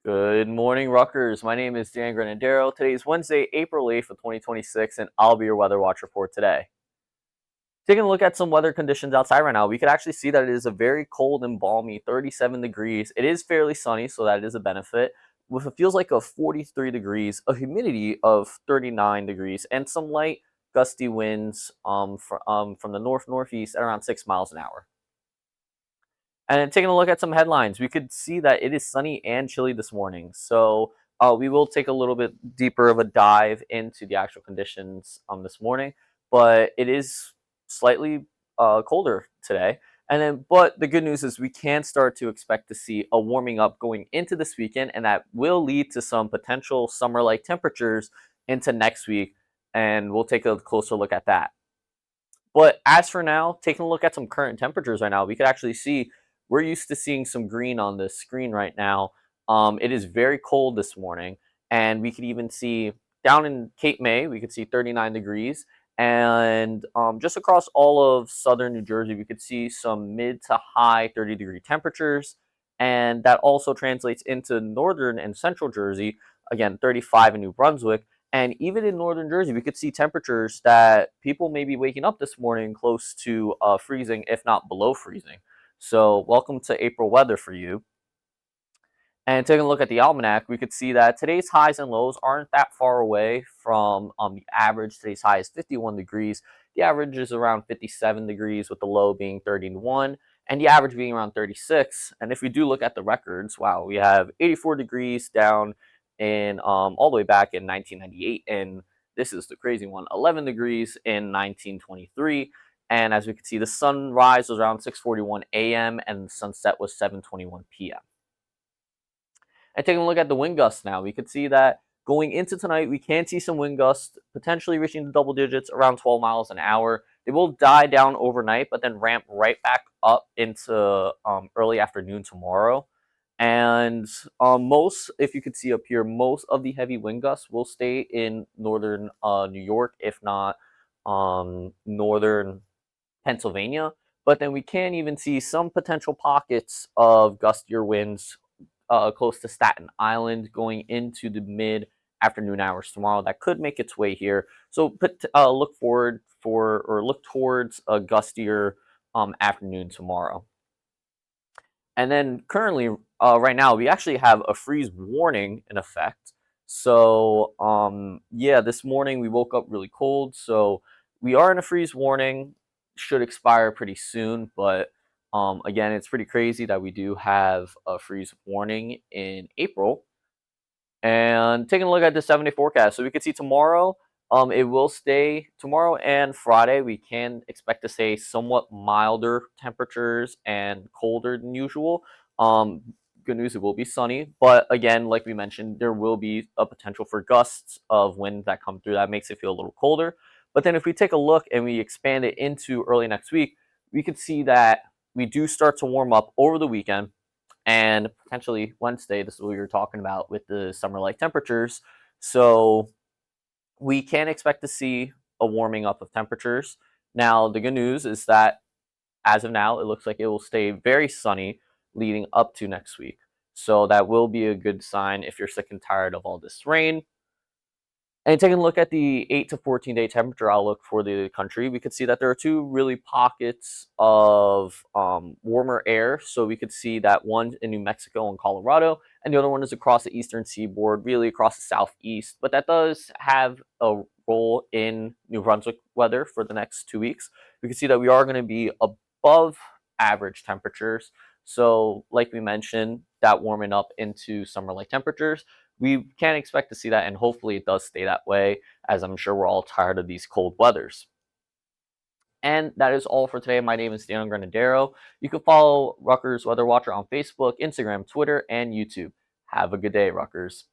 Good morning, Rutgers. My name is Dan Granadeiro. Today is Wednesday, April 8th of 2026, and I'll be your weather watcher for today. Taking a look at some weather conditions outside right now, we could actually see that it is a very cold and balmy 37 degrees. It is fairly sunny, so that is a benefit. With it feels like a 43 degrees, a humidity of 39 degrees, and some light gusty winds from the northeast at around 6 miles an hour. And taking a look at some headlines, we could see that it is sunny and chilly this morning. So we will take a little bit deeper of a dive into the actual conditions this morning, but it is slightly colder today. But the good news is we can start to expect to see a warming up going into this weekend, and that will lead to some potential summer-like temperatures into next week. And we'll take a closer look at that. But as for now, taking a look at some current temperatures right now, we could actually see we're used to seeing some green on this screen right now. It is very cold this morning, and we could even see down in Cape May, we could see 39 degrees. And just across all of southern New Jersey, we could see some mid to high 30-degree temperatures. And that also translates into northern and central Jersey, again, 35 in New Brunswick. And even in northern Jersey, we could see temperatures that people may be waking up this morning close to freezing, if not below freezing. So, welcome to April weather for you. And taking a look at the almanac, we could see that today's highs and lows aren't that far away from the average. Today's high is 51 degrees. The average is around 57 degrees, with the low being 31, and the average being around 36. And if we do look at the records, wow, we have 84 degrees down in all the way back in 1998, and this is the crazy one, 11 degrees in 1923. And as we can see, the sunrise was around 6:41 a.m. and the sunset was 7:21 p.m. And taking a look at the wind gusts now, we could see that going into tonight, we can see some wind gusts potentially reaching the double digits around 12 miles an hour. They will die down overnight, but then ramp right back up into early afternoon tomorrow. And if you could see up here, most of the heavy wind gusts will stay in northern New York, if not northern Pennsylvania. But then we can even see some potential pockets of gustier winds close to Staten Island going into the mid afternoon hours tomorrow. That could make its way here. So look towards a gustier afternoon tomorrow. And then currently, right now, we actually have a freeze warning in effect. So yeah, this morning we woke up really cold. So we are in a freeze warning. Should expire pretty soon, but again, it's pretty crazy that we do have a freeze warning in April. And taking a look at the 7-day forecast, so we can see tomorrow, it will stay tomorrow and Friday. We can expect to stay somewhat milder temperatures and colder than usual. Um, Good news, it will be sunny, but again, like we mentioned, there will be a potential for gusts of wind that come through. That makes it feel a little colder. But then, if we take a look and we expand it into early next week, we could see that we do start to warm up over the weekend and potentially Wednesday. This is what we were talking about with the summer-like temperatures. So we can expect to see a warming up of temperatures. Now, the good news is that as of now, it looks like it will stay very sunny leading up to next week. So that will be a good sign if you're sick and tired of all this rain. And taking a look at the 8 to 14-day temperature outlook for the country, we could see that there are two really pockets of warmer air. So we could see that one in New Mexico and Colorado, and the other one is across the eastern seaboard, really across the southeast. But that does have a role in New Brunswick weather for the next 2 weeks. We can see that we are going to be above average temperatures. So, like we mentioned, that warming up into summer-like temperatures, we can expect to see that, and hopefully it does stay that way, as I'm sure we're all tired of these cold weathers. And that is all for today. My name is Dan Granadero. You can follow Rutgers Weather Watcher on Facebook, Instagram, Twitter, and YouTube. Have a good day, Rutgers.